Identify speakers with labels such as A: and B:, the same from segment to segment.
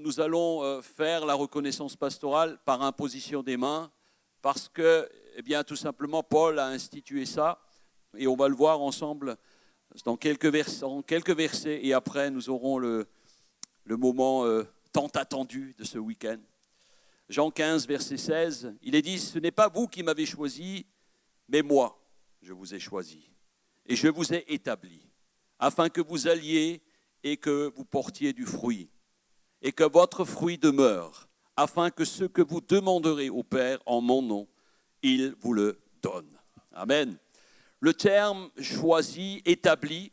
A: nous allons faire la reconnaissance pastorale par imposition des mains, parce que, eh bien, tout simplement, Paul a institué ça, et on va le voir ensemble dans quelques versets, et après, nous aurons le moment tant attendu de ce week-end. Jean 15, verset 16, il est dit « Ce n'est pas vous qui m'avez choisi, mais moi, je vous ai choisi, et je vous ai établi, afin que vous alliez et que vous portiez du fruit, et que votre fruit demeure, afin que ce que vous demanderez au Père en mon nom, il vous le donne. » Amen. Le terme « choisi »,« établi »,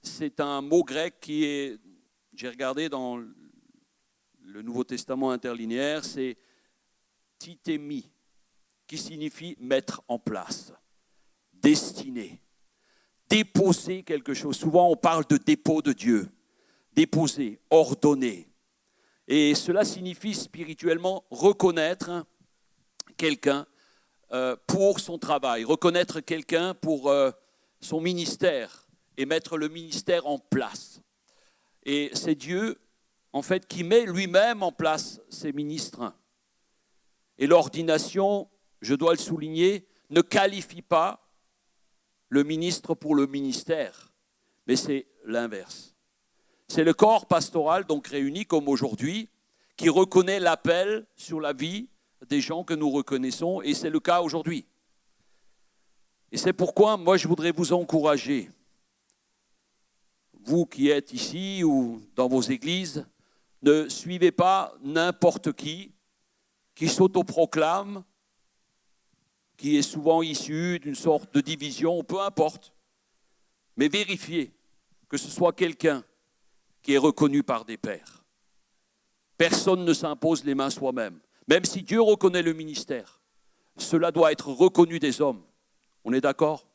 A: c'est un mot grec qui est, j'ai regardé dans le Nouveau Testament interlinéaire, c'est « titémi », qui signifie « mettre en place », « destiner », déposer quelque chose. Souvent, on parle de dépôt de Dieu. Déposer, ordonner. Et cela signifie spirituellement reconnaître quelqu'un pour son travail, reconnaître quelqu'un pour son ministère et mettre le ministère en place. Et c'est Dieu, en fait, qui met lui-même en place ses ministres. Et l'ordination, je dois le souligner, ne qualifie pas le ministre pour le ministère, mais c'est l'inverse. C'est le corps pastoral, donc réuni comme aujourd'hui, qui reconnaît l'appel sur la vie des gens que nous reconnaissons, et c'est le cas aujourd'hui. Et c'est pourquoi, moi, je voudrais vous encourager, vous qui êtes ici ou dans vos églises, ne suivez pas n'importe qui s'autoproclame, qui est souvent issu d'une sorte de division, peu importe. Mais vérifiez que ce soit quelqu'un qui est reconnu par des pairs. Personne ne s'impose les mains soi-même. Même si Dieu reconnaît le ministère, cela doit être reconnu des hommes. On est d'accord ?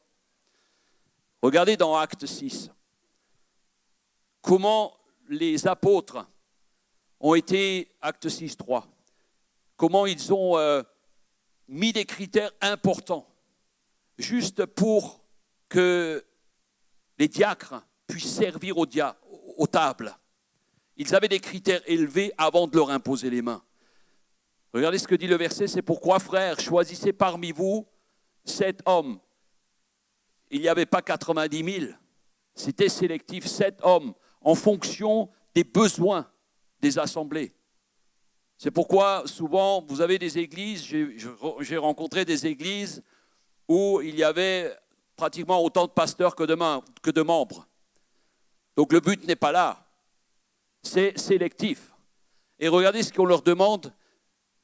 A: Regardez dans Acte 6, comment les apôtres ont été, Acte 6, 3, comment ils ont mis des critères importants, juste pour que les diacres puissent servir aux tables. Ils avaient des critères élevés avant de leur imposer les mains. Regardez ce que dit le verset, c'est pourquoi, frères, choisissez parmi vous 7 hommes. Il n'y avait pas 90 000, c'était sélectif, 7 hommes, en fonction des besoins des assemblées. C'est pourquoi, souvent, vous avez des églises, j'ai rencontré des églises où il y avait pratiquement autant de pasteurs que de membres. Donc le but n'est pas là, c'est sélectif. Et regardez ce qu'on leur demande,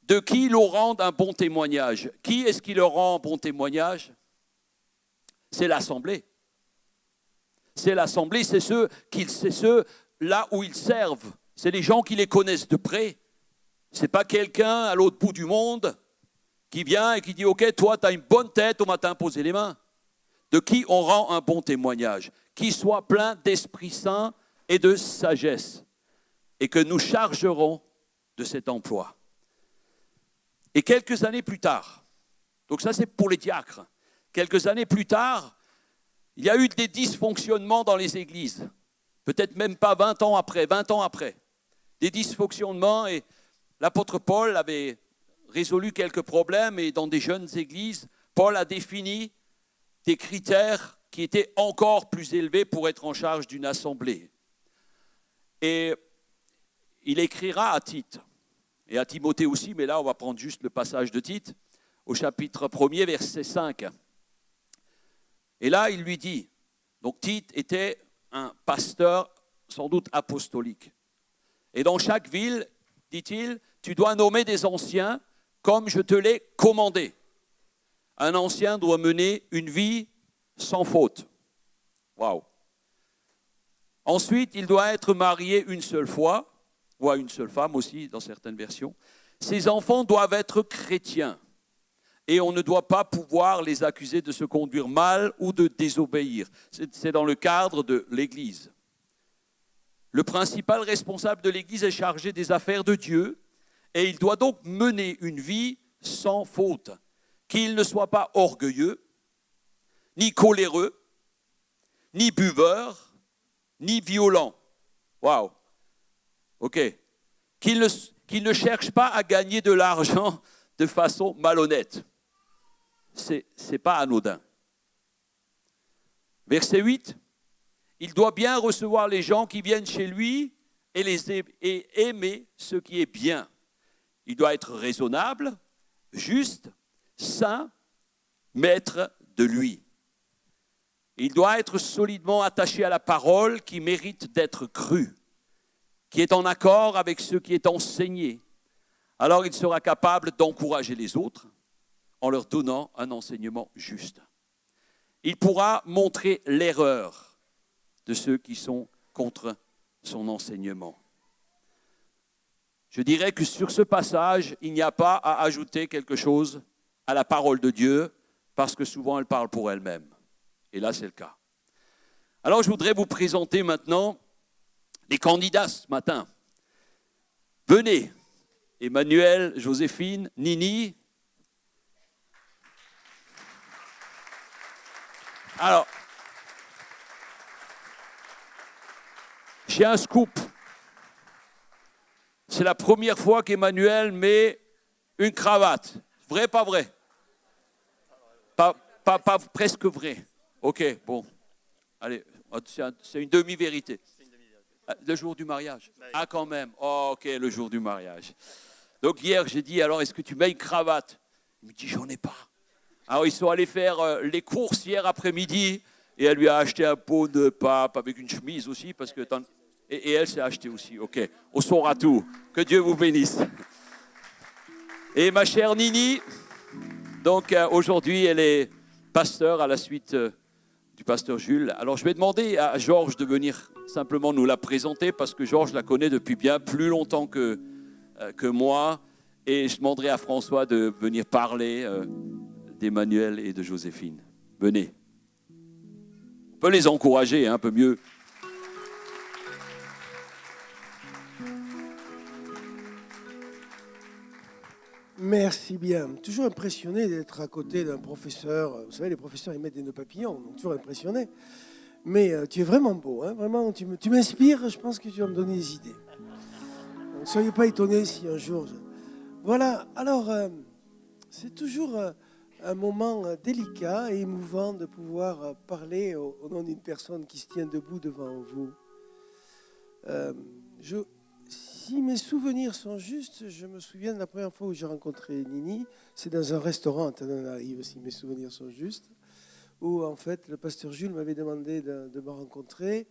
A: de qui ils leur rendent un bon témoignage. Qui est-ce qui leur rend un bon témoignage ? C'est l'assemblée. C'est l'assemblée, c'est ceux là où ils servent. C'est les gens qui les connaissent de près. Ce n'est pas quelqu'un à l'autre bout du monde qui vient et qui dit « Ok, toi, tu as une bonne tête, on va t'imposer les mains. » De qui on rend un bon témoignage, qui soit plein d'Esprit Saint et de sagesse, et que nous chargerons de cet emploi. Et quelques années plus tard, donc ça c'est pour les diacres, quelques années plus tard, il y a eu des dysfonctionnements dans les églises, peut-être même pas 20 ans après, des dysfonctionnements, et l'apôtre Paul avait résolu quelques problèmes, et dans des jeunes églises, Paul a défini des critères qui étaient encore plus élevés pour être en charge d'une assemblée. Et il écrira à Tite, et à Timothée aussi, mais là on va prendre juste le passage de Tite, au chapitre 1er, verset 5. Et là il lui dit, donc Tite était un pasteur sans doute apostolique. Et dans chaque ville, dit-il, tu dois nommer des anciens comme je te l'ai commandé. Un ancien doit mener une vie sans faute. Waouh. Ensuite, il doit être marié une seule fois, ou à une seule femme aussi dans certaines versions. Ses enfants doivent être chrétiens et on ne doit pas pouvoir les accuser de se conduire mal ou de désobéir. C'est dans le cadre de l'Église. Le principal responsable de l'Église est chargé des affaires de Dieu et il doit donc mener une vie sans faute. Qu'il ne soit pas orgueilleux, ni coléreux, ni buveur, ni violent. Waouh. Ok. qu'il ne cherche pas à gagner de l'argent de façon malhonnête. Ce n'est pas anodin. Verset 8, il doit bien recevoir les gens qui viennent chez lui et aimer ce qui est bien. Il doit être raisonnable, juste, saint, maître de lui. Il doit être solidement attaché à la parole qui mérite d'être crue, qui est en accord avec ce qui est enseigné. Alors il sera capable d'encourager les autres en leur donnant un enseignement juste. Il pourra montrer l'erreur de ceux qui sont contre son enseignement. Je dirais que sur ce passage, il n'y a pas à ajouter quelque chose à la parole de Dieu, parce que souvent elle parle pour elle-même. Et là, c'est le cas. Alors, je voudrais vous présenter maintenant les candidats ce matin. Venez, Emmanuel, Joséphine, Nini. Alors, j'ai un scoop. C'est la première fois qu'Emmanuel met une cravate. Vrai, pas vrai? Pas presque vrai. Ok, bon. Allez, c'est une demi-vérité. Le jour du mariage. Ah, quand même. Oh, ok, le jour du mariage. Donc hier, j'ai dit, alors, est-ce que tu mets une cravate? Il me dit, j'en ai pas. Alors, ils sont allés faire les courses hier après-midi et elle lui a acheté un pot de pape avec une chemise aussi parce que... Et elle s'est achetée aussi. Ok, on saura tout. Que Dieu vous bénisse. Et ma chère Nini, donc aujourd'hui, elle est pasteur à la suite du pasteur Jules. Alors, je vais demander à Georges de venir simplement nous la présenter parce que Georges la connaît depuis bien plus longtemps que moi. Et je demanderai à François de venir parler d'Emmanuel et de Joséphine. Venez. On peut les encourager un peu mieux.
B: Merci bien. Toujours impressionné d'être à côté d'un professeur. Vous savez, les professeurs, ils mettent des nœuds papillons, donc toujours impressionné. Mais tu es vraiment beau, hein, vraiment, tu m'inspires, je pense que tu vas me donner des idées. Donc, soyez pas étonnés si un jour... Voilà, alors, c'est toujours un moment délicat et émouvant de pouvoir parler au nom d'une personne qui se tient debout devant vous. Si mes souvenirs sont justes, je me souviens de la première fois où j'ai rencontré Nini, c'est dans un restaurant, attendez, on arrive, si mes souvenirs sont justes, où en fait le pasteur Jules m'avait demandé de me rencontrer,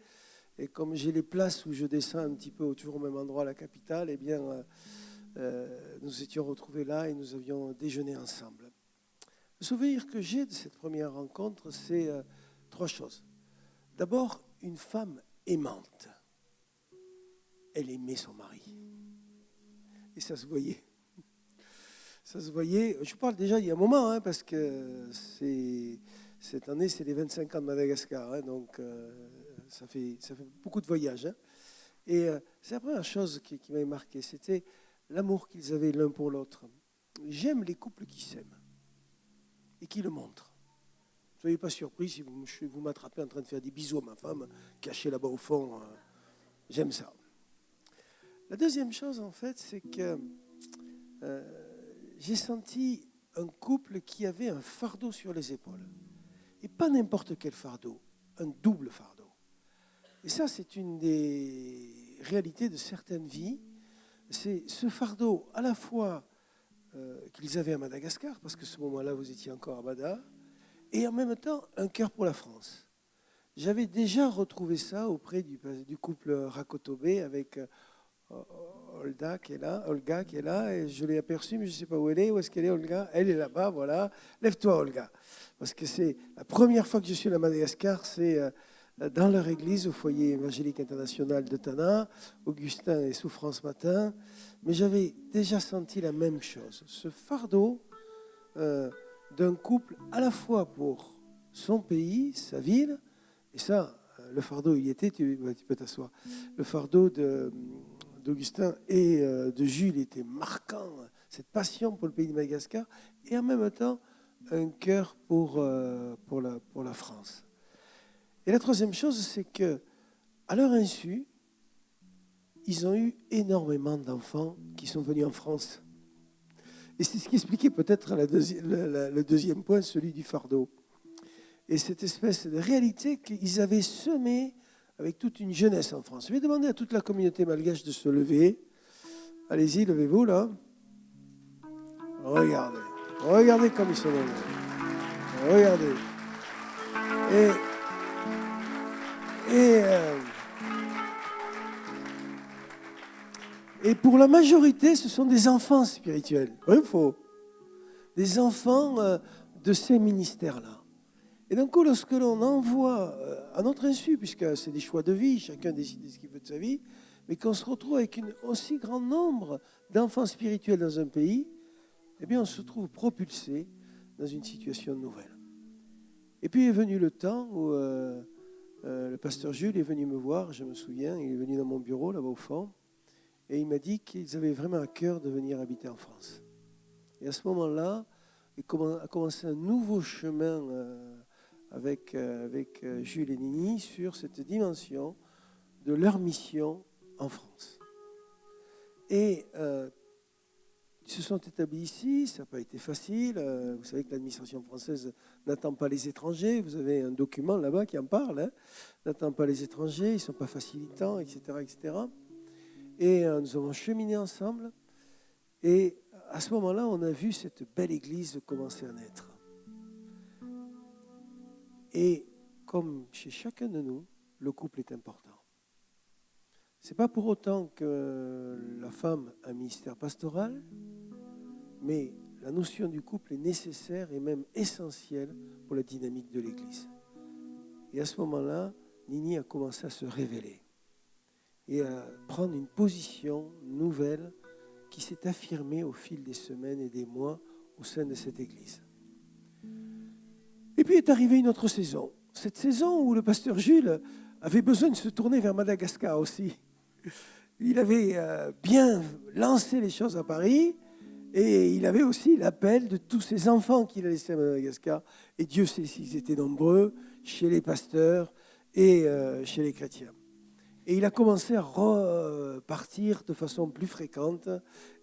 B: et comme j'ai les places où je descends un petit peu toujours au même endroit, à la capitale, eh bien nous étions retrouvés là et nous avions déjeuné ensemble. Le souvenir que j'ai de cette première rencontre, c'est trois choses. D'abord, une femme aimante. Elle aimait son mari. Et ça se voyait. Ça se voyait. Je parle déjà il y a un moment, hein, parce que cette année, c'est les 25 ans de Madagascar. Hein, donc, ça fait beaucoup de voyages. Hein. Et c'est la première chose qui m'avait marqué. C'était l'amour qu'ils avaient l'un pour l'autre. J'aime les couples qui s'aiment et qui le montrent. Ne soyez pas surpris si vous m'attrapez en train de faire des bisous à ma femme, cachée là-bas au fond. J'aime ça. La deuxième chose, en fait, c'est que j'ai senti un couple qui avait un fardeau sur les épaules. Et pas n'importe quel fardeau, un double fardeau. Et ça, c'est une des réalités de certaines vies. C'est ce fardeau, à la fois qu'ils avaient à Madagascar, parce que ce moment-là, vous étiez encore à Mada, et en même temps, un cœur pour la France. J'avais déjà retrouvé ça auprès du couple Rakotobé avec... Olga qui est là, et je l'ai aperçue, mais je ne sais pas où elle est. Où est-ce qu'elle est, Olga? Elle est là-bas, voilà. Lève-toi, Olga. Parce que c'est la première fois que je suis à Madagascar, c'est dans leur église, au foyer évangélique international de Tana. Augustin est souffrance matin. Mais j'avais déjà senti la même chose. Ce fardeau d'un couple à la fois pour son pays, sa ville, et ça, le fardeau, il y était, tu peux t'asseoir. Le fardeau d'Augustin et de Jules était marquant, cette passion pour le pays de Madagascar, et en même temps, un cœur pour la France. Et la troisième chose, c'est que, à leur insu, ils ont eu énormément d'enfants qui sont venus en France. Et c'est ce qui expliquait peut-être le deuxième point, celui du fardeau. Et cette espèce de réalité qu'ils avaient semée avec toute une jeunesse en France. Je vais demander à toute la communauté malgache de se lever. Allez-y, levez-vous là. Regardez. Regardez comme ils sont levés. Regardez. Et pour la majorité, ce sont des enfants spirituels. Oui ou faux? Des enfants de ces ministères-là. Et donc, lorsque l'on envoie à notre insu, puisque c'est des choix de vie, chacun décide de ce qu'il veut de sa vie, mais qu'on se retrouve avec un aussi grand nombre d'enfants spirituels dans un pays, eh bien, on se trouve propulsé dans une situation nouvelle. Et puis est venu le temps où le pasteur Jules est venu me voir, je me souviens, il est venu dans mon bureau, là-bas au fond, et il m'a dit qu'ils avaient vraiment à cœur de venir habiter en France. Et à ce moment-là, il a commencé un nouveau chemin avec Jules et Nini sur cette dimension de leur mission en France. Et ils se sont établis ici, ça n'a pas été facile. Vous savez que l'administration française n'attend pas les étrangers. Vous avez un document là-bas qui en parle. Hein, n'attend pas les étrangers, ils ne sont pas facilitants, etc. etc. Et nous avons cheminé ensemble. Et à ce moment-là, on a vu cette belle église commencer à naître. Et comme chez chacun de nous, le couple est important. Ce n'est pas pour autant que la femme a un ministère pastoral, mais la notion du couple est nécessaire et même essentielle pour la dynamique de l'Église. Et à ce moment-là, Nini a commencé à se révéler et à prendre une position nouvelle qui s'est affirmée au fil des semaines et des mois au sein de cette Église. Et puis est arrivée une autre saison. Cette saison où le pasteur Jules avait besoin de se tourner vers Madagascar aussi. Il avait bien lancé les choses à Paris et il avait aussi l'appel de tous ces enfants qu'il a laissés à Madagascar. Et Dieu sait s'ils étaient nombreux chez les pasteurs et chez les chrétiens. Et il a commencé à repartir de façon plus fréquente.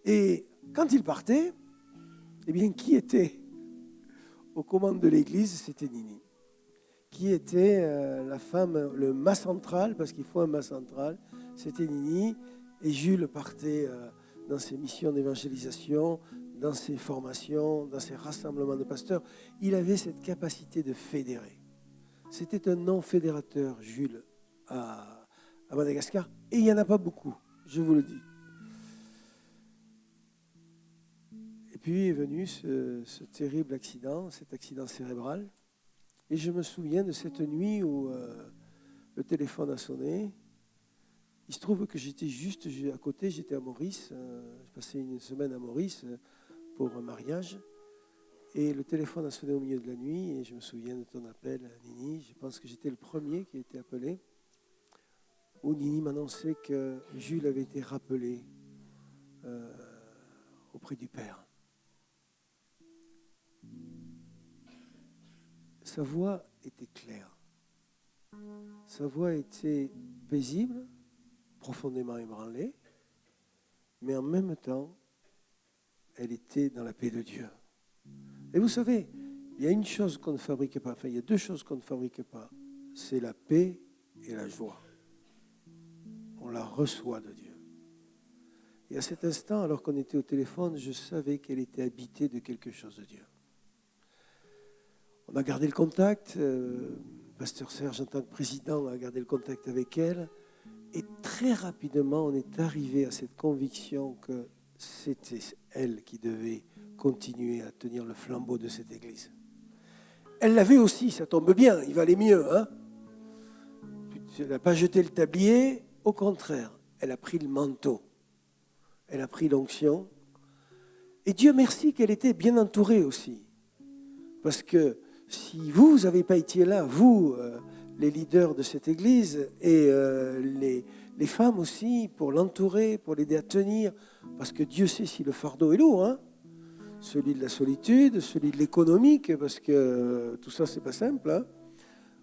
B: Et quand il partait, eh bien, qui était aux commandes de l'Église? C'était Nini. Qui était la femme, le mât central, parce qu'il faut un mât central, c'était Nini. Et Jules partait dans ses missions d'évangélisation, dans ses formations, dans ses rassemblements de pasteurs. Il avait cette capacité de fédérer. C'était un non-fédérateur, Jules, à Madagascar. Et il n'y en a pas beaucoup, je vous le dis. Et puis est venu ce terrible accident, cet accident cérébral. Et je me souviens de cette nuit où le téléphone a sonné. Il se trouve que j'étais juste à côté, j'étais à Maurice. J'ai passé une semaine à Maurice pour un mariage. Et le téléphone a sonné au milieu de la nuit. Et je me souviens de ton appel, Nini. Je pense que j'étais le premier qui a été appelé. Où Nini m'annonçait que Jules avait été rappelé auprès du Père. Sa voix était claire. Sa voix était paisible, profondément ébranlée, mais en même temps, elle était dans la paix de Dieu. Et vous savez, il y a une chose qu'on ne fabrique pas, enfin il y a deux choses qu'on ne fabrique pas, c'est la paix et la joie. On la reçoit de Dieu. Et à cet instant, alors qu'on était au téléphone, je savais qu'elle était habitée de quelque chose de Dieu. On a gardé le contact, Pasteur Serge en tant que président a gardé le contact avec elle, et très rapidement on est arrivé à cette conviction que c'était elle qui devait continuer à tenir le flambeau de cette église. Elle l'avait aussi, ça tombe bien, il valait mieux. Hein, elle n'a pas jeté le tablier, au contraire, elle a pris le manteau, elle a pris l'onction, et Dieu merci qu'elle était bien entourée aussi, parce que si vous n'avez pas été là, vous, les leaders de cette église, et les femmes aussi, pour l'entourer, pour l'aider à tenir, parce que Dieu sait si le fardeau est lourd, hein, celui de la solitude, celui de l'économique, parce que tout ça, c'est pas simple. Hein.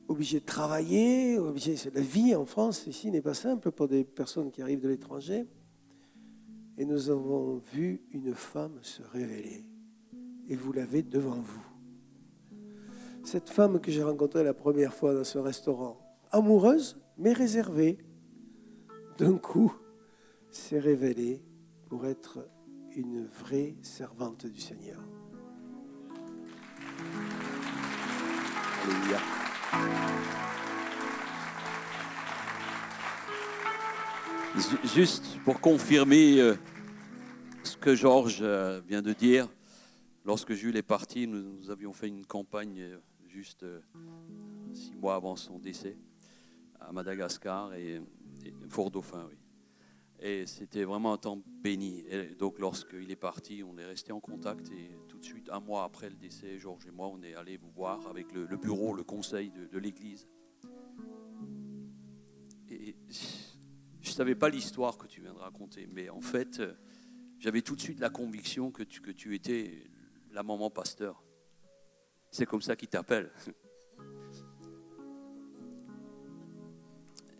B: obligés de travailler, la vie en France ici n'est pas simple pour des personnes qui arrivent de l'étranger. Et nous avons vu une femme se révéler. Et vous l'avez devant vous. Cette femme que j'ai rencontrée la première fois dans ce restaurant, amoureuse mais réservée, d'un coup s'est révélée pour être une vraie servante du Seigneur.
A: Alléluia. Juste pour confirmer ce que Georges vient de dire, lorsque Jules est parti, nous avions fait une campagne juste 6 mois avant son décès à Madagascar et Fort-Dauphin, oui. Et c'était vraiment un temps béni. Et donc lorsqu'il est parti, on est resté en contact et tout de suite, 1 mois après le décès, Georges et moi, on est allés vous voir avec le bureau, le conseil de l'église. Et je ne savais pas l'histoire que tu viens de raconter, mais en fait, j'avais tout de suite la conviction que tu étais la maman pasteur. C'est comme ça qu'il t'appelle.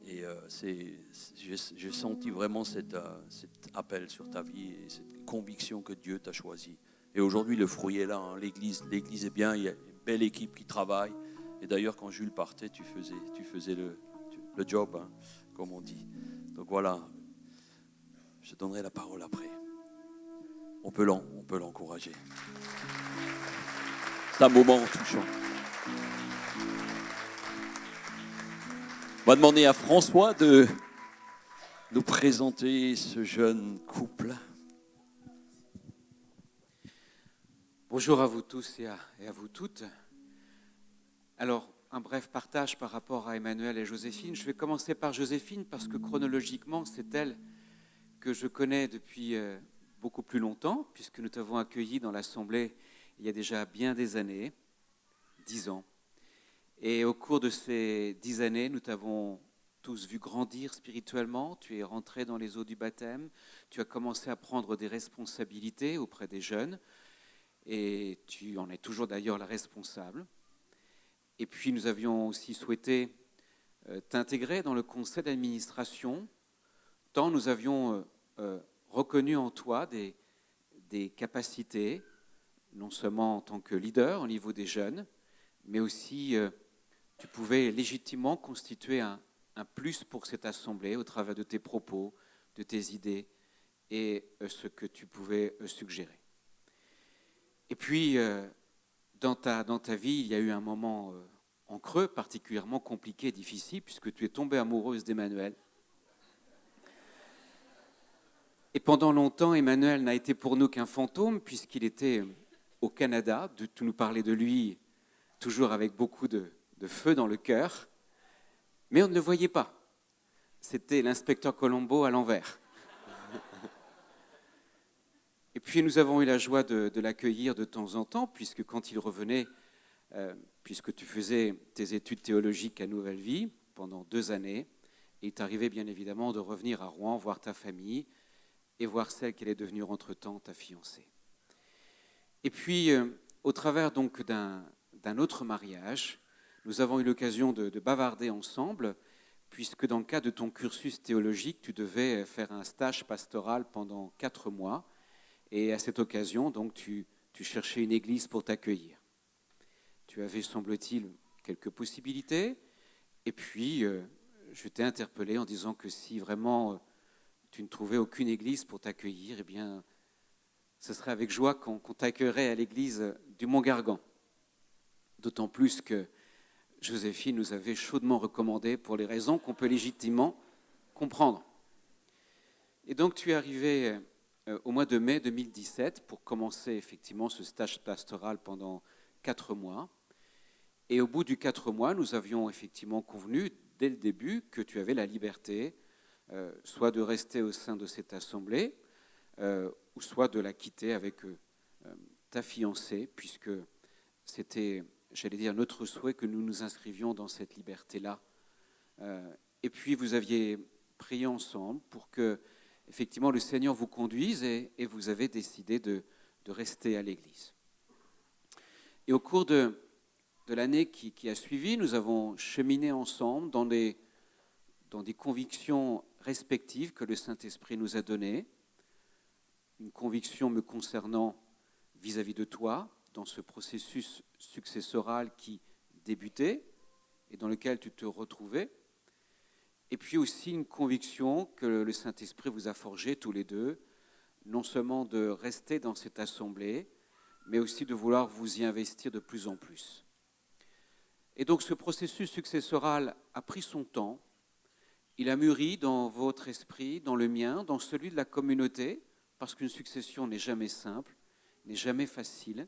A: Et j'ai senti vraiment cet appel sur ta vie et cette conviction que Dieu t'a choisi. Et aujourd'hui, le fruit est là. Hein. L'église est bien, il y a une belle équipe qui travaille. Et d'ailleurs, quand Jules partait, tu faisais le job, hein, comme on dit. Donc voilà, je te donnerai la parole après. On peut l'encourager. C'est un moment touchant. On va demander à François de nous présenter ce jeune couple.
C: Bonjour à vous tous et à vous toutes. Alors, un bref partage par rapport à Emmanuel et Joséphine. Je vais commencer par Joséphine parce que chronologiquement, c'est elle que je connais depuis beaucoup plus longtemps, puisque nous t'avons accueilli dans l'Assemblée il y a déjà bien des années, 10 ans. Et au cours de ces 10 années, nous t'avons tous vu grandir spirituellement. Tu es rentré dans les eaux du baptême. Tu as commencé à prendre des responsabilités auprès des jeunes. Et tu en es toujours d'ailleurs la responsable. Et puis nous avions aussi souhaité t'intégrer dans le conseil d'administration, tant nous avions reconnu en toi des capacités, non seulement en tant que leader au niveau des jeunes, mais aussi tu pouvais légitimement constituer un plus pour cette assemblée au travers de tes propos, de tes idées et ce que tu pouvais suggérer. Et puis, dans ta vie, il y a eu un moment en creux particulièrement compliqué et difficile, puisque tu es tombée amoureuse d'Emmanuel. Et pendant longtemps, Emmanuel n'a été pour nous qu'un fantôme, puisqu'il était au Canada. Tu nous parlais de lui toujours avec beaucoup de feu dans le cœur, mais on ne le voyait pas. C'était l'inspecteur Colombo à l'envers. Et puis nous avons eu la joie de l'accueillir de temps en temps, puisque quand il revenait, puisque tu faisais tes études théologiques à Nouvelle Vie pendant 2 années, il t'arrivait bien évidemment de revenir à Rouen, voir ta famille et voir celle qu'elle est devenue entre-temps, ta fiancée. Et puis, au travers donc d'un autre mariage, nous avons eu l'occasion de bavarder ensemble, puisque dans le cadre de ton cursus théologique, tu devais faire un stage pastoral pendant 4 mois. Et à cette occasion, donc, tu cherchais une église pour t'accueillir. Tu avais, semble-t-il, quelques possibilités. Et puis, je t'ai interpellé en disant que si vraiment tu ne trouvais aucune église pour t'accueillir, eh bien, ce serait avec joie qu'on t'accueillerait à l'église du Mont-Gargan. D'autant plus que Joséphine nous avait chaudement recommandé pour les raisons qu'on peut légitimement comprendre. Et donc, tu es arrivé au mois de mai 2017 pour commencer effectivement ce stage pastoral pendant 4 mois. Et au bout du 4 mois, nous avions effectivement convenu dès le début que tu avais la liberté soit de rester au sein de cette assemblée ou soit de la quitter avec ta fiancée, puisque c'était, j'allais dire, notre souhait que nous nous inscrivions dans cette liberté-là. Et puis vous aviez prié ensemble pour que effectivement, le Seigneur vous conduise et vous avez décidé de rester à l'Église. Et au cours de de l'année qui a suivi, nous avons cheminé ensemble dans des convictions respectives que le Saint-Esprit nous a données. Une conviction me concernant vis-à-vis de toi, dans ce processus successoral qui débutait et dans lequel tu te retrouvais. Et puis aussi une conviction que le Saint-Esprit vous a forgé tous les deux, non seulement de rester dans cette assemblée, mais aussi de vouloir vous y investir de plus en plus. Et donc ce processus successoral a pris son temps, il a mûri dans votre esprit, dans le mien, dans celui de la communauté, parce qu'une succession n'est jamais simple, n'est jamais facile.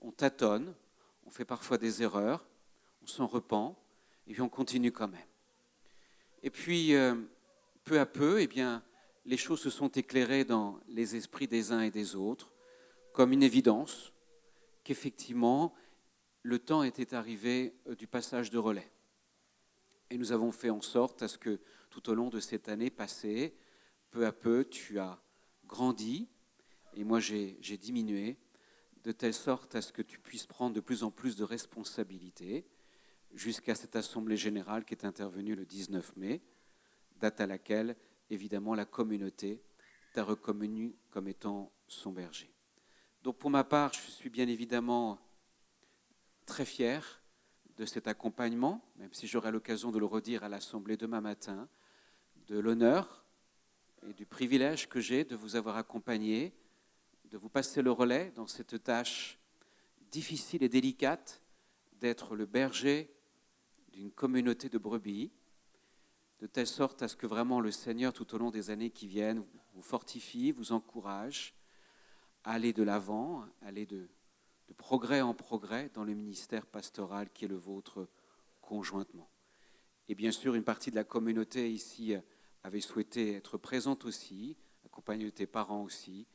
C: On tâtonne, on fait parfois des erreurs, on s'en repent, et puis on continue quand même. Et puis, peu à peu, eh bien, les choses se sont éclairées dans les esprits des uns et des autres, comme une évidence qu'effectivement, le temps était arrivé du passage de relais. Et nous avons fait en sorte à ce que tout au long de cette année passée, peu à peu, tu as grandi et moi j'ai diminué, de telle sorte à ce que tu puisses prendre de plus en plus de responsabilités jusqu'à cette assemblée générale qui est intervenue le 19 mai, date à laquelle, évidemment, la communauté t'a reconnu comme étant son berger. Donc pour ma part, je suis bien évidemment très fier de cet accompagnement, même si j'aurai l'occasion de le redire à l'Assemblée demain matin, de l'honneur et du privilège que j'ai de vous avoir accompagné, de vous passer le relais dans cette tâche difficile et délicate d'être le berger d'une communauté de brebis, de telle sorte à ce que vraiment le Seigneur, tout au long des années qui viennent, vous fortifie, vous encourage à aller de l'avant, à aller de progrès en progrès dans le ministère pastoral qui est le vôtre conjointement. Et bien sûr, une partie de la communauté ici avait souhaité être présente aussi, accompagnée de tes parents aussi,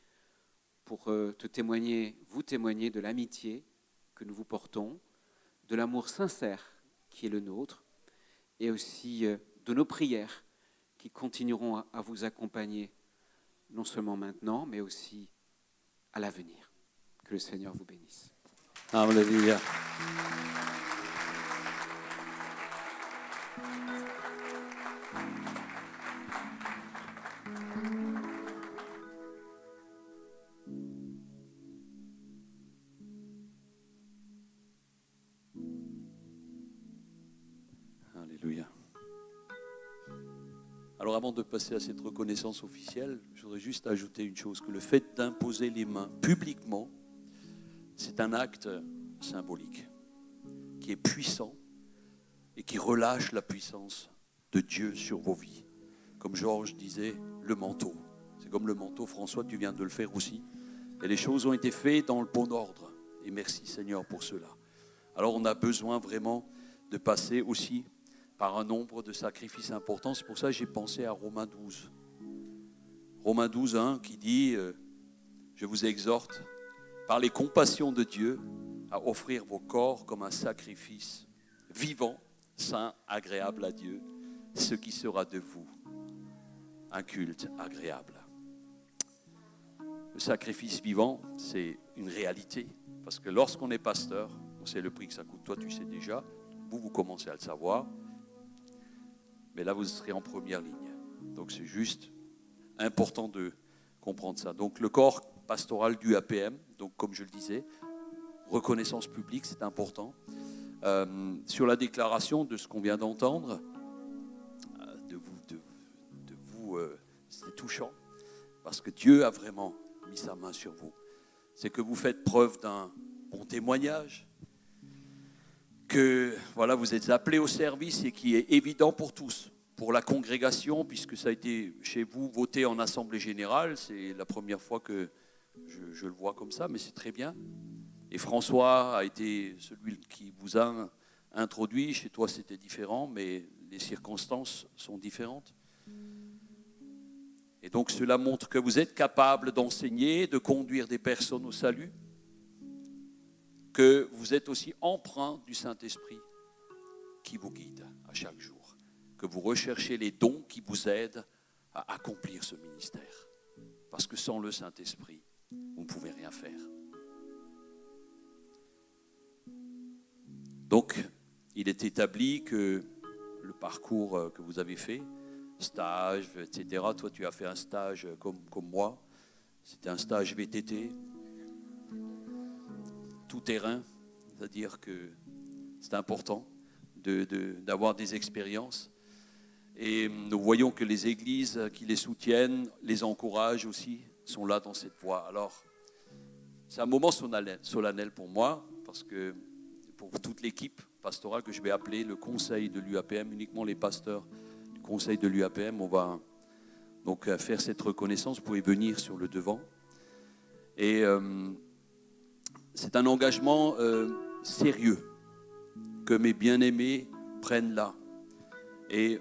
C: pour te témoigner, vous témoigner de l'amitié que nous vous portons, de l'amour sincère qui est le nôtre, et aussi de nos prières qui continueront à vous accompagner, non seulement maintenant, mais aussi à l'avenir. Que le Seigneur vous bénisse.
A: Alléluia. Alléluia. Alors avant de passer à cette reconnaissance officielle, je voudrais juste ajouter une chose, que le fait d'imposer les mains publiquement, c'est un acte symbolique qui est puissant et qui relâche la puissance de Dieu sur vos vies. Comme Georges disait, le manteau. C'est comme le manteau, François, tu viens de le faire aussi. Et les choses ont été faites dans le bon ordre. Et merci Seigneur pour cela. Alors on a besoin vraiment de passer aussi par un nombre de sacrifices importants. C'est pour ça que j'ai pensé à Romains 12. Romains 12, 1, qui dit « Je vous exhorte, par les compassions de Dieu, à offrir vos corps comme un sacrifice vivant, saint, agréable à Dieu, ce qui sera de vous un culte agréable. » Le sacrifice vivant, c'est une réalité. Parce que lorsqu'on est pasteur, on sait le prix que ça coûte. Toi, tu sais déjà. Vous commencez à le savoir. Mais là, vous serez en première ligne. Donc, c'est juste important de comprendre ça. Donc, le corps pastoral du APM, donc comme je le disais, reconnaissance publique, c'est important. Sur la déclaration de ce qu'on vient d'entendre, c'est touchant, parce que Dieu a vraiment mis sa main sur vous. C'est que vous faites preuve d'un bon témoignage, que voilà, vous êtes appelés au service et qui est évident pour tous, pour la congrégation, puisque ça a été chez vous voté en assemblée générale. C'est la première fois que je le vois comme ça, mais c'est très bien. Et François a été celui qui vous a introduit. Chez toi, c'était différent, mais les circonstances sont différentes. Et donc, cela montre que vous êtes capable d'enseigner, de conduire des personnes au salut, que vous êtes aussi empreint du Saint-Esprit qui vous guide à chaque jour, que vous recherchez les dons qui vous aident à accomplir ce ministère. Parce que sans le Saint-Esprit, vous ne pouvez rien faire. Donc, il est établi que le parcours que vous avez fait, stage, etc., toi tu as fait un stage comme moi, c'était un stage VTT, tout terrain, c'est-à-dire que c'est important d'avoir des expériences. Et nous voyons que les églises qui les soutiennent, les encouragent aussi, sont là dans cette voie. Alors, c'est un moment solennel pour moi, parce que pour toute l'équipe pastorale que je vais appeler le conseil de l'UAPM, uniquement les pasteurs du conseil de l'UAPM, on va donc faire cette reconnaissance. Vous pouvez venir sur le devant. Et c'est un engagement sérieux que mes bien-aimés prennent là. Et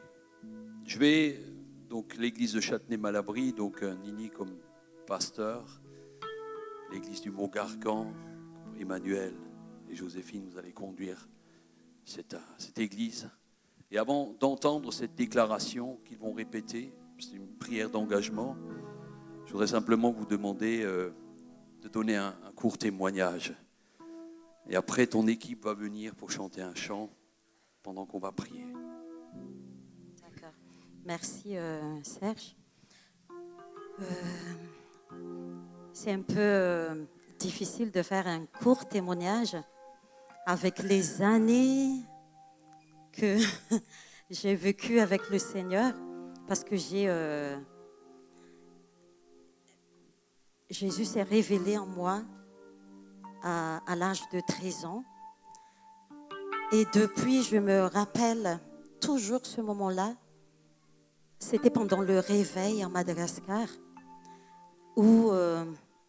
A: je vais, donc l'église de Châtenay-Malabry, donc Nini comme pasteur, l'église du Mont-Gargan, Emmanuel et Joséphine, vous allez conduire cette église. Et avant d'entendre cette déclaration qu'ils vont répéter, c'est une prière d'engagement, je voudrais simplement vous demander de donner un court témoignage. Et après, ton équipe va venir pour chanter un chant pendant qu'on va prier.
D: D'accord. Merci Serge. C'est un peu difficile de faire un court témoignage avec les années que j'ai vécues avec le Seigneur, parce que Jésus s'est révélé en moi à l'âge de 13 ans. Et depuis, je me rappelle toujours ce moment-là. C'était pendant le réveil à Madagascar, où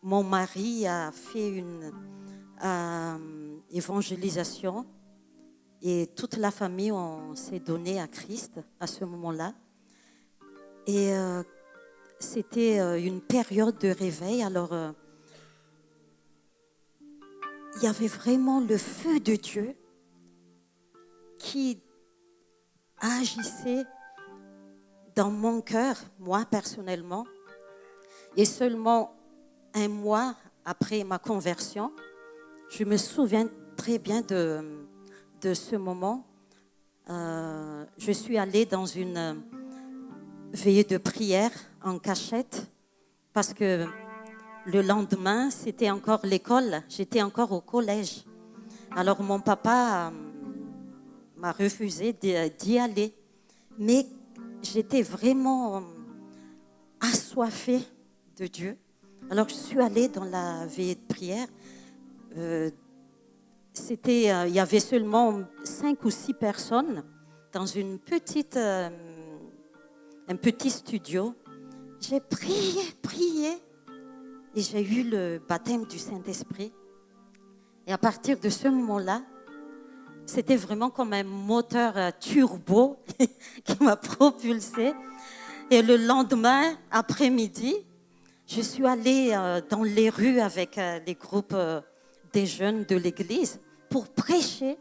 D: mon mari a fait une évangélisation et toute la famille s'est donnée à Christ à ce moment-là. Et c'était une période de réveil. Alors, il y avait vraiment le feu de Dieu qui agissait dans mon cœur, moi personnellement. Et seulement un mois après ma conversion, je me souviens très bien de ce moment. Je suis allée dans une veillée de prière en cachette parce que le lendemain, c'était encore l'école. J'étais encore au collège. Alors mon papa m'a refusé d'y aller. Mais j'étais vraiment assoiffée de Dieu. Alors je suis allée dans la veillée de prière. Il y avait seulement 5 ou 6 personnes dans un petit studio. J'ai prié et j'ai eu le baptême du Saint-Esprit. Et à partir de ce moment-là, c'était vraiment comme un moteur turbo qui m'a propulsée. Et le lendemain, après-midi, je suis allée dans les rues avec les groupes des jeunes de l'église pour prêcher.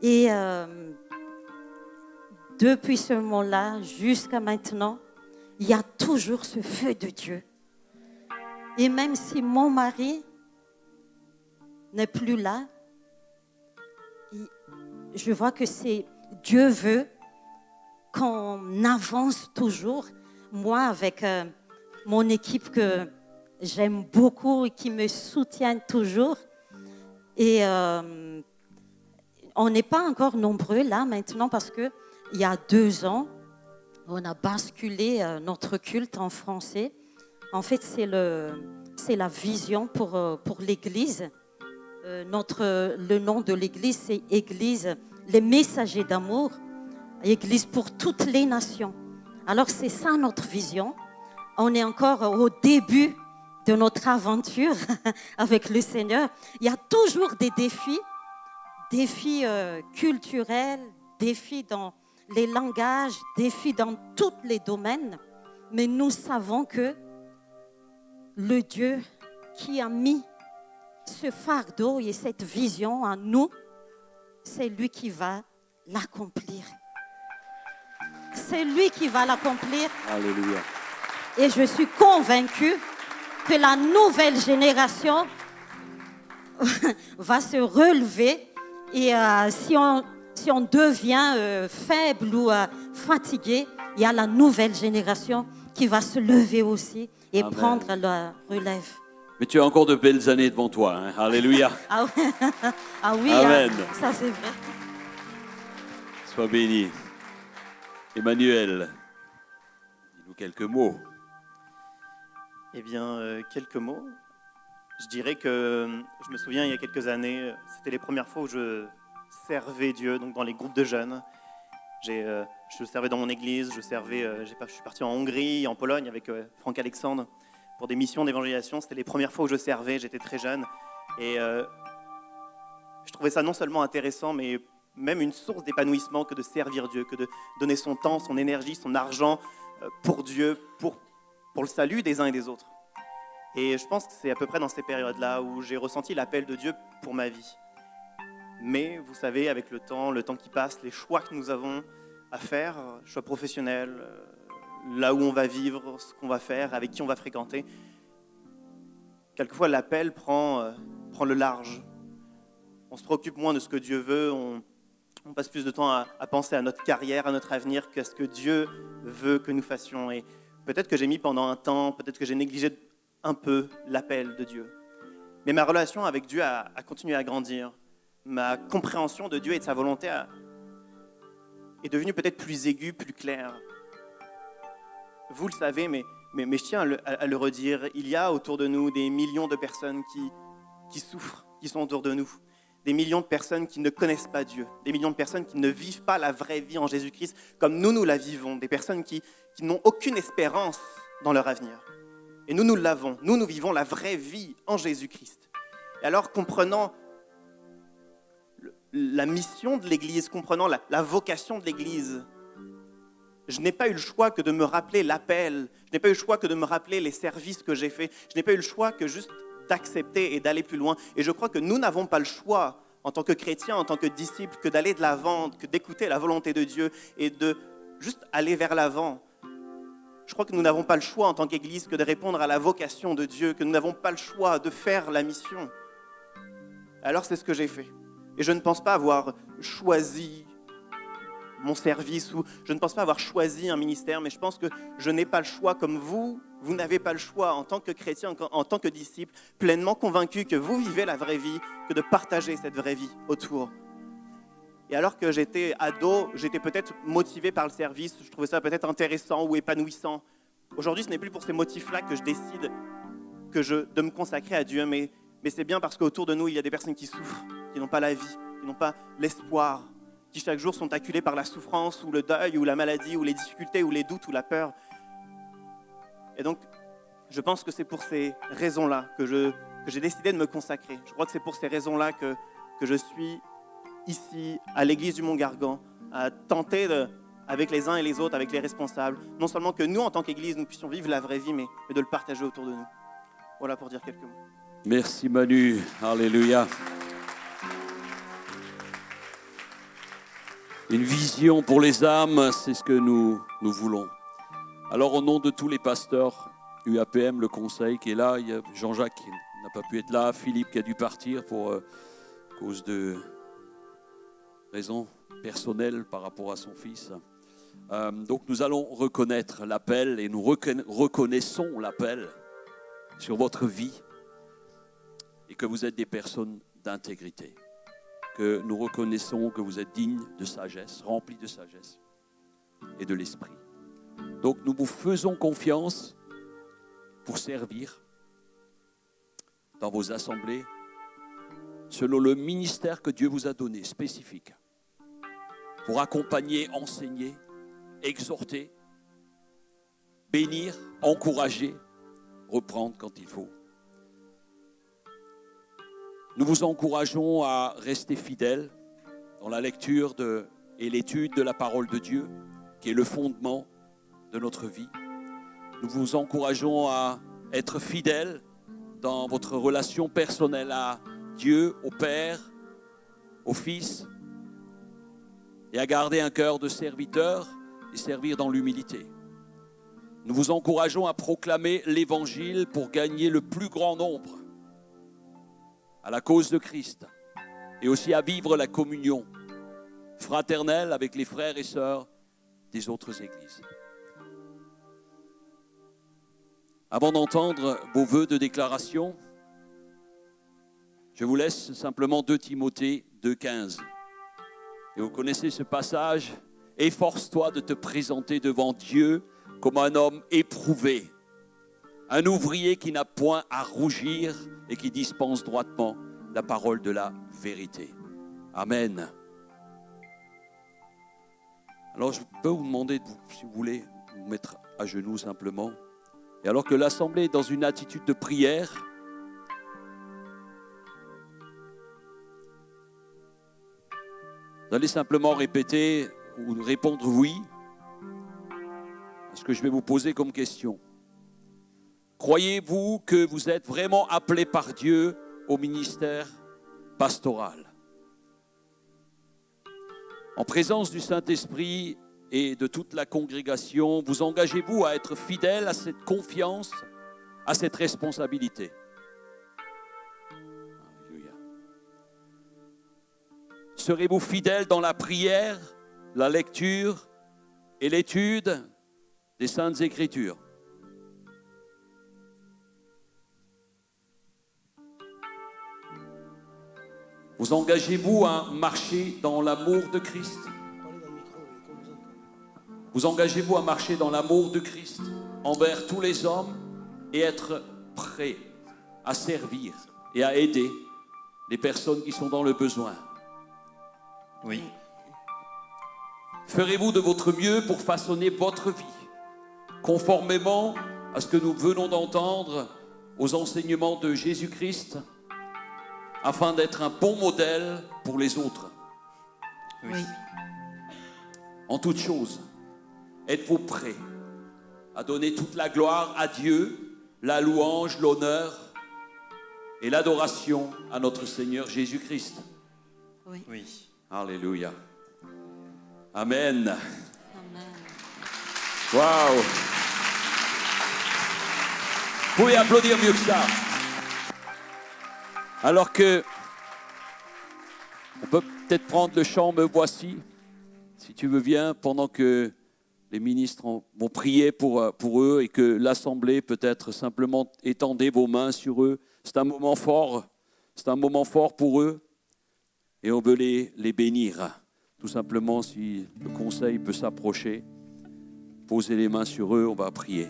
D: Et depuis ce moment-là jusqu'à maintenant, il y a toujours ce feu de Dieu. Et même si mon mari n'est plus là, je vois que Dieu veut qu'on avance toujours. Moi, avec mon équipe que j'aime beaucoup et qui me soutient toujours. Et on n'est pas encore nombreux là maintenant parce qu'il y a 2 ans, on a basculé notre culte en français. En fait, c'est la vision pour l'Église. Le nom de l'Église, c'est Église, les messagers d'amour, Église pour toutes les nations. Alors, c'est ça notre vision. On est encore au début de notre aventure avec le Seigneur. Il y a toujours des défis culturels, défis dans les langages, défis dans tous les domaines. Mais nous savons que le Dieu qui a mis ce fardeau et cette vision en nous, c'est lui qui va l'accomplir. C'est lui qui va l'accomplir.
A: Alléluia.
D: Et je suis convaincue que la nouvelle génération va se relever Et si on devient faible ou fatigué, il y a la nouvelle génération qui va se lever aussi et
A: Amen.
D: prendre la relève.
A: Mais tu as encore de belles années devant toi. Hein? Alléluia.
D: Ah, ah oui,
A: Amen.
D: ça c'est vrai.
A: Sois béni. Emmanuel, dis-nous quelques mots.
E: Eh bien, quelques mots. Je dirais que je me souviens, il y a quelques années, c'était les premières fois où je servais Dieu, donc dans les groupes de jeunes. Je servais dans mon église, je suis parti en Hongrie, en Pologne avec Franck Alexandre pour des missions d'évangélisation. C'était les premières fois où je servais, j'étais très jeune. Et je trouvais ça non seulement intéressant, mais même une source d'épanouissement que de servir Dieu, que de donner son temps, son énergie, son argent pour Dieu, pour le salut des uns et des autres. Et je pense que c'est à peu près dans ces périodes-là où j'ai ressenti l'appel de Dieu pour ma vie. Mais vous savez, avec le temps qui passe, les choix que nous avons à faire, choix professionnels, là où on va vivre, ce qu'on va faire, avec qui on va fréquenter, quelquefois l'appel prend le large. On se préoccupe moins de ce que Dieu veut, on passe plus de temps à penser à notre carrière, à notre avenir, qu'à ce que Dieu veut que nous fassions. Et peut-être que j'ai mis pendant un temps, peut-être que j'ai négligé un peu l'appel de Dieu. Mais ma relation avec Dieu a continué à grandir. Ma compréhension de Dieu et de sa volonté est devenue peut-être plus aiguë, plus claire. Vous le savez, mais je tiens à le redire. Il y a autour de nous des millions de personnes qui souffrent, qui sont autour de nous. Des millions de personnes qui ne connaissent pas Dieu. Des millions de personnes qui ne vivent pas la vraie vie en Jésus-Christ comme nous la vivons. Des personnes qui n'ont aucune espérance dans leur avenir. Et nous l'avons. Nous vivons la vraie vie en Jésus-Christ. Et alors, comprenant la mission de l'Église, comprenant la vocation de l'Église, je n'ai pas eu le choix que de me rappeler l'appel. Je n'ai pas eu le choix que de me rappeler les services que j'ai faits. Je n'ai pas eu le choix que juste d'accepter et d'aller plus loin. Et je crois que nous n'avons pas le choix, en tant que chrétiens, en tant que disciples, que d'aller de l'avant, que d'écouter la volonté de Dieu et de juste aller vers l'avant. Je crois que nous n'avons pas le choix en tant qu'Église que de répondre à la vocation de Dieu, que nous n'avons pas le choix de faire la mission. Alors c'est ce que j'ai fait. Et je ne pense pas avoir choisi mon service ou je ne pense pas avoir choisi un ministère, mais je pense que je n'ai pas le choix comme vous n'avez pas le choix en tant que chrétien, en tant que disciple, pleinement convaincu que vous vivez la vraie vie, que de partager cette vraie vie autour. Et alors que j'étais ado, j'étais peut-être motivé par le service, je trouvais ça peut-être intéressant ou épanouissant. Aujourd'hui, ce n'est plus pour ces motifs-là que je décide de me consacrer à Dieu, mais c'est bien parce qu'autour de nous, il y a des personnes qui souffrent, qui n'ont pas la vie, qui n'ont pas l'espoir, qui chaque jour sont acculées par la souffrance ou le deuil ou la maladie ou les difficultés ou les doutes ou la peur. Et donc, je pense que c'est pour ces raisons-là que j'ai décidé de me consacrer. Je crois que c'est pour ces raisons-là que je suis ici, à l'église du Mont-Gargan, à tenter, avec les uns et les autres, avec les responsables, non seulement que nous, en tant qu'église, nous puissions vivre la vraie vie, mais de le partager autour de nous. Voilà pour dire quelques mots.
A: Merci Manu. Alléluia. Une vision pour les âmes, c'est ce que nous voulons. Alors au nom de tous les pasteurs, UAPM, le conseil qui est là, il y a Jean-Jacques qui n'a pas pu être là, Philippe qui a dû partir pour cause de raisons personnelles par rapport à son fils. Donc nous allons reconnaître l'appel et nous reconnaissons l'appel sur votre vie et que vous êtes des personnes d'intégrité, que nous reconnaissons que vous êtes dignes de sagesse, remplis de sagesse et de l'esprit. Donc nous vous faisons confiance pour servir dans vos assemblées selon le ministère que Dieu vous a donné, spécifique, pour accompagner, enseigner, exhorter, bénir, encourager, reprendre quand il faut. Nous vous encourageons à rester fidèles dans la lecture et l'étude de la parole de Dieu, qui est le fondement de notre vie. Nous vous encourageons à être fidèles dans votre relation personnelle à Dieu, au Père, au Fils, et à garder un cœur de serviteur et servir dans l'humilité. Nous vous encourageons à proclamer l'Évangile pour gagner le plus grand nombre à la cause de Christ et aussi à vivre la communion fraternelle avec les frères et sœurs des autres églises. Avant d'entendre vos vœux de déclaration, je vous laisse simplement 2 Timothée 2,15. Et vous connaissez ce passage. Efforce-toi de te présenter devant Dieu comme un homme éprouvé, un ouvrier qui n'a point à rougir et qui dispense droitement la parole de la vérité. Amen. Alors je peux vous demander, si vous voulez, vous mettre à genoux simplement. Et alors que l'Assemblée est dans une attitude de prière, vous allez simplement répéter ou répondre oui à ce que je vais vous poser comme question. Croyez-vous que vous êtes vraiment appelé par Dieu au ministère pastoral? En présence du Saint-Esprit et de toute la congrégation, vous engagez-vous à être fidèle à cette confiance, à cette responsabilité? Alléluia. Serez-vous fidèle dans la prière, la lecture et l'étude des Saintes Écritures? Vous engagez-vous à marcher dans l'amour de Christ? Vous engagez-vous à marcher dans l'amour de Christ envers tous les hommes et être prêt à servir et à aider les personnes qui sont dans le besoin?
E: Oui.
A: Ferez-vous de votre mieux pour façonner votre vie conformément à ce que nous venons d'entendre aux enseignements de Jésus-Christ, afin d'être un bon modèle pour les autres?
E: Oui.
A: En toute chose, êtes-vous prêts à donner toute la gloire à Dieu, la louange, l'honneur et l'adoration à notre Seigneur Jésus-Christ?
D: Oui.
E: Oui.
A: Alléluia. Amen.
D: Amen.
A: Waouh. Vous pouvez applaudir mieux que ça. Alors que on peut peut-être prendre le chant Me voici, si tu veux bien, pendant que les ministres vont prier pour eux et que l'Assemblée peut-être simplement étendez vos mains sur eux. C'est un moment fort pour eux et on veut les bénir. Tout simplement, si le conseil peut s'approcher, posez les mains sur eux, on va prier.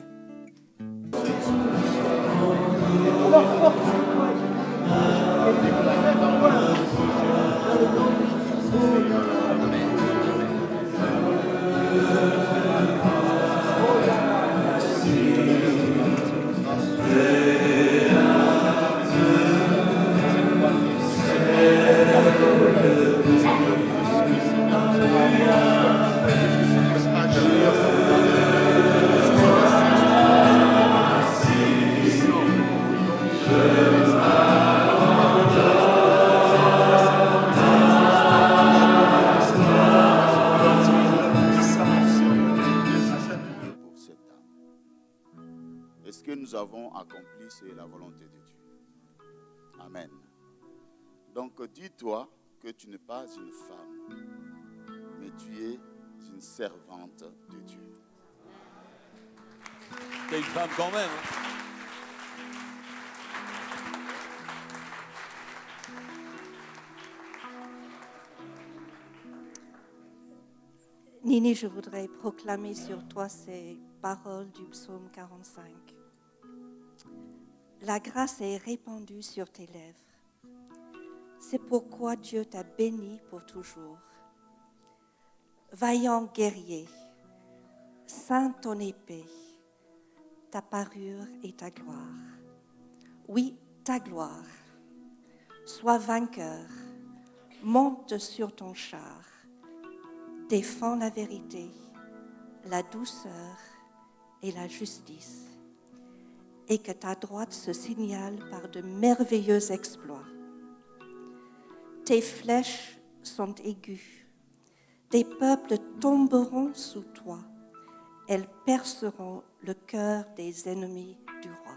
F: Ce que nous avons accompli, c'est la volonté de Dieu. Amen. Donc dis-toi que tu n'es pas une femme, mais tu es une servante de Dieu.
A: T'es une femme quand même. Hein?
G: Nini, je voudrais proclamer sur toi ces paroles du psaume 45. La grâce est répandue sur tes lèvres. C'est pourquoi Dieu t'a béni pour toujours. Vaillant guerrier, ceins ton épée, ta parure et ta gloire. Oui, ta gloire. Sois vainqueur, monte sur ton char. Défends la vérité, la douceur et la justice, et que ta droite se signale par de merveilleux exploits. Tes flèches sont aiguës, des peuples tomberont sous toi, elles perceront le cœur des ennemis du roi.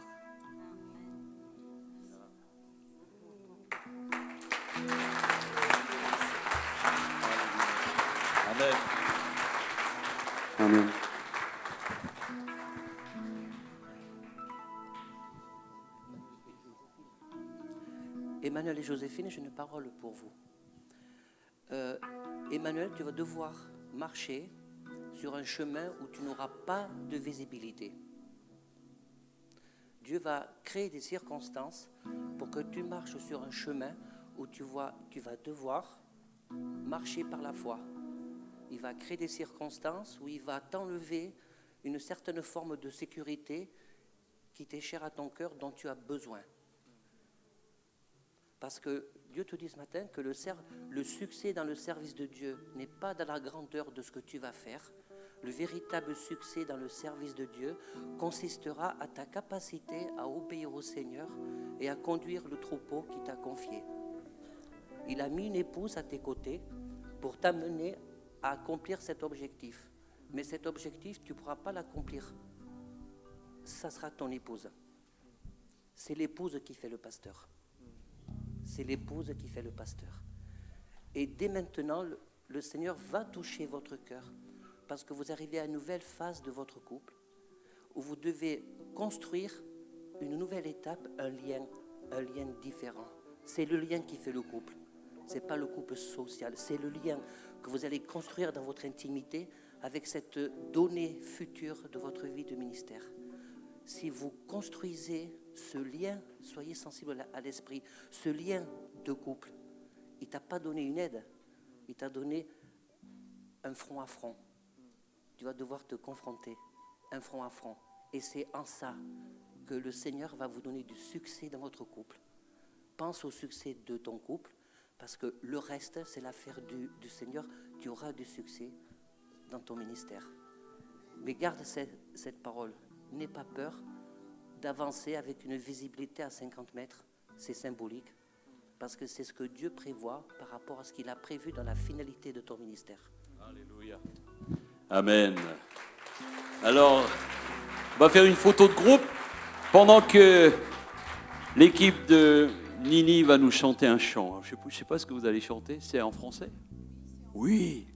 H: Emmanuel et Joséphine, j'ai une parole pour vous. Emmanuel, tu vas devoir marcher sur un chemin où tu n'auras pas de visibilité. Dieu va créer des circonstances pour que tu marches sur un chemin où tu vas devoir marcher par la foi. Il va créer des circonstances où il va t'enlever une certaine forme de sécurité qui t'est chère à ton cœur, dont tu as besoin. Parce que Dieu te dit ce matin que le succès dans le service de Dieu n'est pas dans la grandeur de ce que tu vas faire. Le véritable succès dans le service de Dieu consistera à ta capacité à obéir au Seigneur et à conduire le troupeau qu'il t'a confié. Il a mis une épouse à tes côtés pour t'amener à accomplir cet objectif. Mais cet objectif, tu ne pourras pas l'accomplir. Ça sera ton épouse. C'est l'épouse qui fait le pasteur. C'est l'épouse qui fait le pasteur. Et dès maintenant, le Seigneur va toucher votre cœur parce que vous arrivez à une nouvelle phase de votre couple où vous devez construire une nouvelle étape, un lien différent. C'est le lien qui fait le couple. Ce n'est pas le couple social, c'est le lien que vous allez construire dans votre intimité avec cette donnée future de votre vie de ministère. Si vous construisez ce lien, soyez sensible à l'esprit, ce lien de couple, il ne t'a pas donné une aide, il t'a donné un front à front. Tu vas devoir te confronter, un front à front. Et c'est en ça que le Seigneur va vous donner du succès dans votre couple. Pense au succès de ton couple, parce que le reste, c'est l'affaire du Seigneur. Tu auras du succès dans ton ministère. Mais garde cette parole. N'aie pas peur d'avancer avec une visibilité à 50 mètres. C'est symbolique, parce que c'est ce que Dieu prévoit par rapport à ce qu'il a prévu dans la finalité de ton ministère.
A: Alléluia. Amen. Alors, on va faire une photo de groupe pendant que l'équipe de Nini va nous chanter un chant. Je ne sais pas ce que vous allez chanter. C'est en français ? Oui.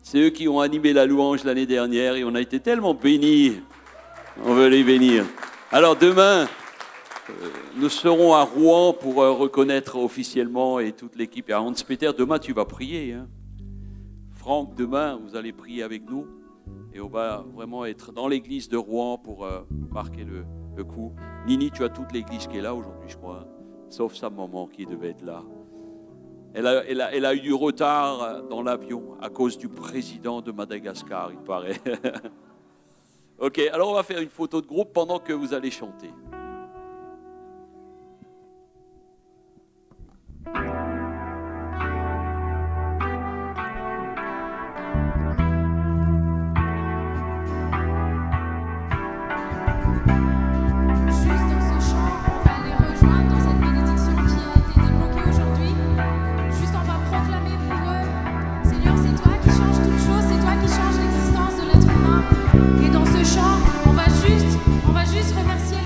A: C'est eux qui ont animé la louange l'année dernière et on a été tellement bénis. On veut les bénir. Alors demain, nous serons à Rouen pour reconnaître officiellement et toute l'équipe. Et à Hans-Peter, demain tu vas prier. Hein. Franck, demain vous allez prier avec nous. Et on va vraiment être dans l'église de Rouen pour marquer le coup. Nini, tu as toute l'église qui est là aujourd'hui, je crois. Sauf sa maman qui devait être là. Elle a eu du retard dans l'avion à cause du président de Madagascar, il paraît. Ok, alors on va faire une photo de groupe pendant que vous allez chanter.
I: Et dans ce chant, on va juste remercier